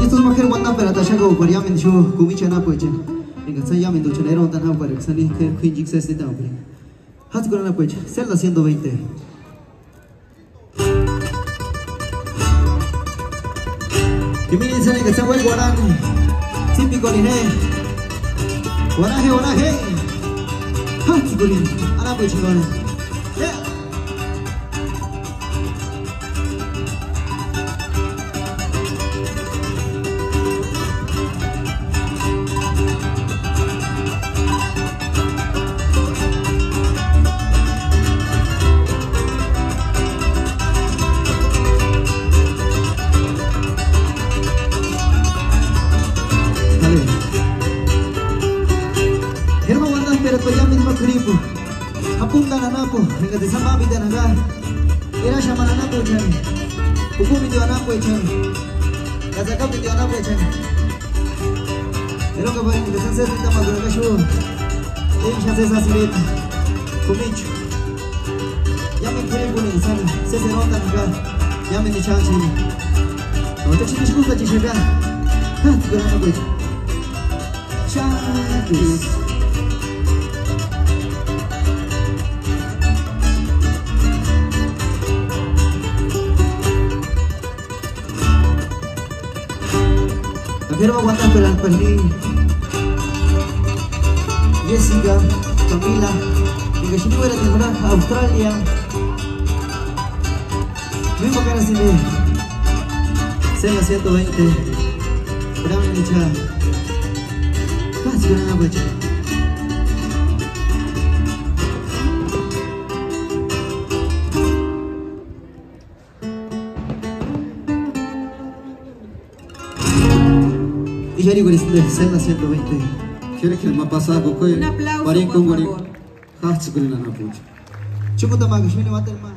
Estos mujeres guandan para tasha go por yamen shu kumicha na poche. Venga, se yamen do cholero tan ha para sali que quinjix se está hombre. Haz con la poche. Celda 120. Y miren sale que se va el guarán. Típico ni he. Guaraje. Haz con él. Ana poche con él. Apunta na napo, hingga di sama bida naga. Ira siya mananapo dyan. Hukumi di anapo dyan. Kazakap di anapo dyan. Pero kapag hindi sa sesita maglagasyo, yung siya sa silit. Kumicho. Yamin kuripo ni isang seserota naga. Yamin ni chansi. Ito chiniskuka chishaga. Ha, tiga na napo dyan. Chankis. Akhirnya aguantan pelan pali Jessica, Camila, hingga sini gue datang ke Australia. Muy bacana sini. Saya 120. Berapa ini cah? Kan sekarang apa cah? Jadi gue disini Celda 120. Kira-kira mau pasang gue paling kongori khas gue nana puji. Cukup tambah ke sini water man.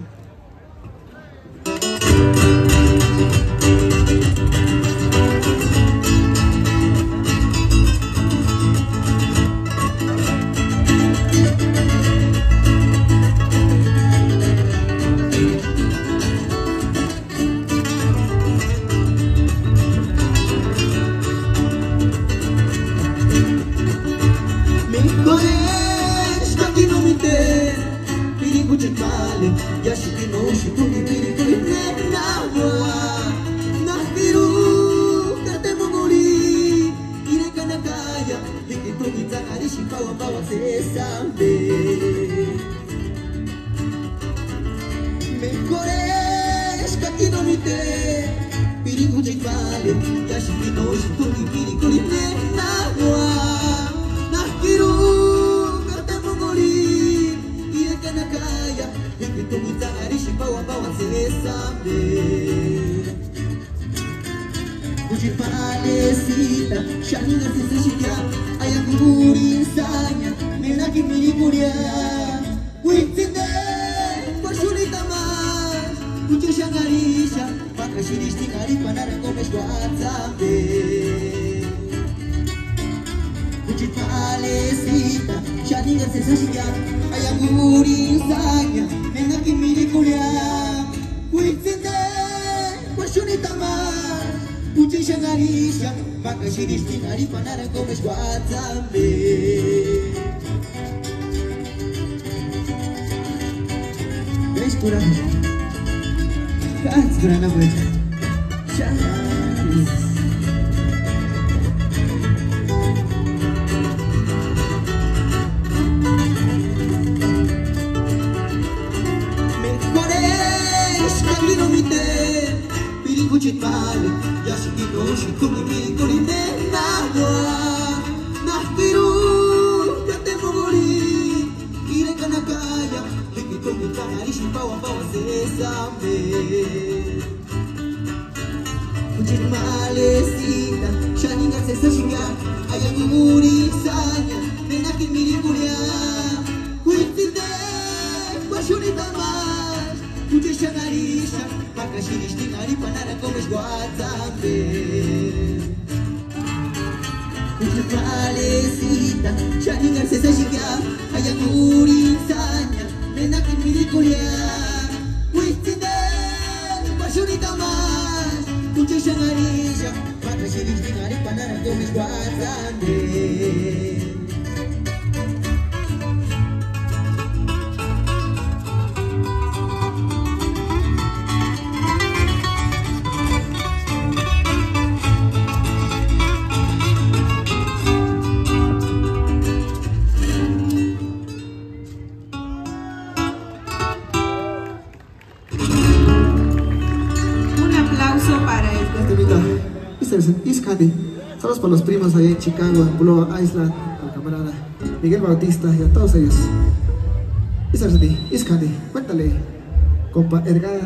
Presidi tingari panara domes guardande. Iskadi, saludos para los primos allá en Chicago, en Blue Island, al camarada Miguel Bautista y a todos ellos. Iskadi, cuéntale, compa Edgar.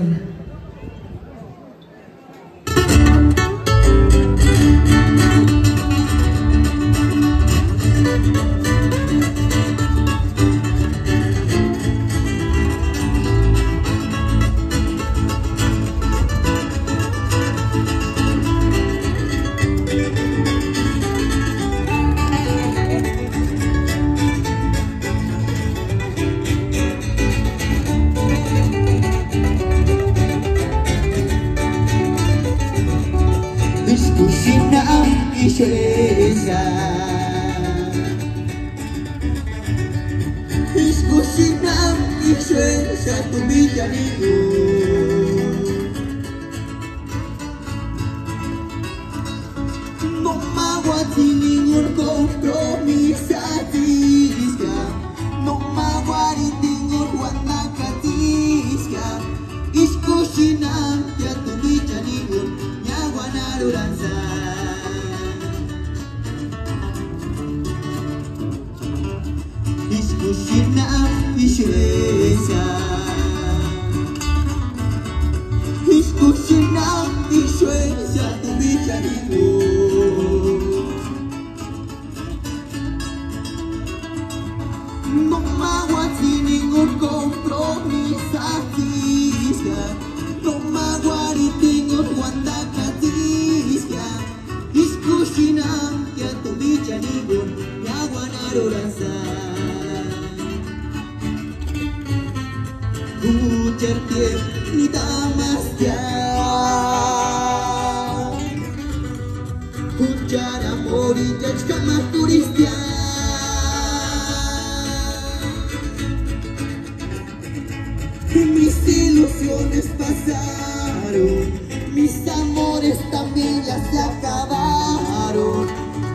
Mis ilusiones pasaron, mis amores también ya se acabaron.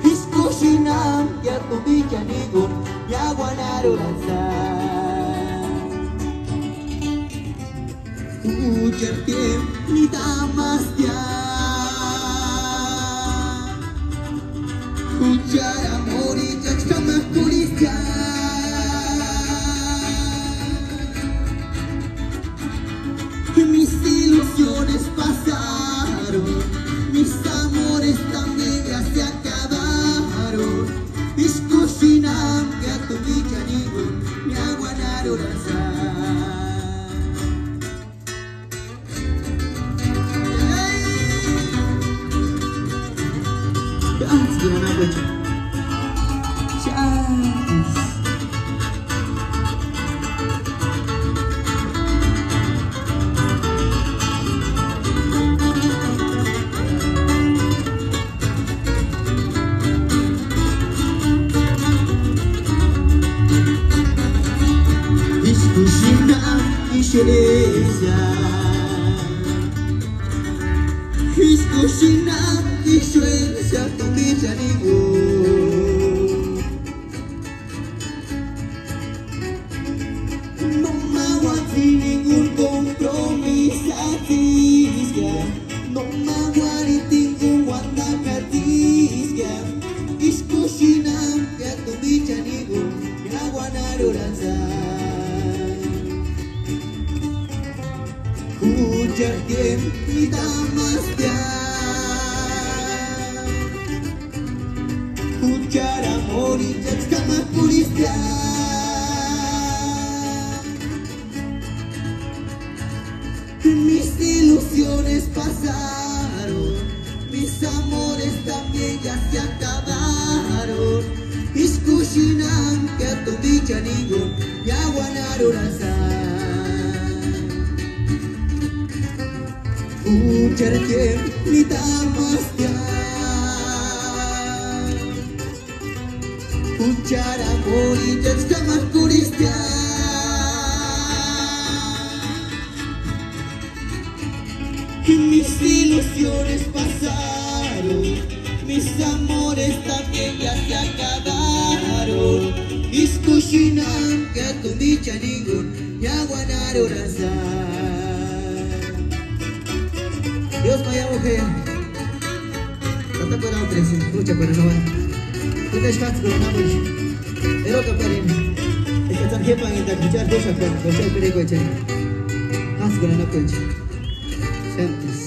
Iskushinam ya tu villanigo ya guanarolanzar. Ujartiem ni damas ya, ujar amor y jachkamas turisya. Mis ilusiones pasaron, mis amores también ya se acabaron. Iskushinam ya tu villanigo ya guanarolanzar. Iskushinam ishuencia tu villanigo. No me aguanté ningún compromiso atisca. No me aguanté ningún guandacatisca. Iskushinam ya tu villanigo ya guanarolanzar. Ujartiem ni damas ya, ujar amor y jachkamas turisya. Mis ilusiones pasaron, mis amores también ya se acabaron. Iskushinam ya tu villanigo ya guanarolanzar. Ujartiem ni damas ya, Cara hoy ya está más turista. Mis ilusiones pasaron, mis amores también ya se acabaron. Iskushinan katong di chaningon, yawanaro rasa. Dios vaya mujer. Tata para tres, lucha para no van. Kita start con una noche. Pero que parin. Es que también para escuchar dos acá, dos pere coche. Has con una coche. Santos.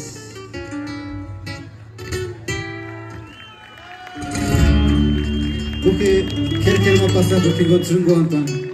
Porque quer que não passar do pingo de Zungo Antônio.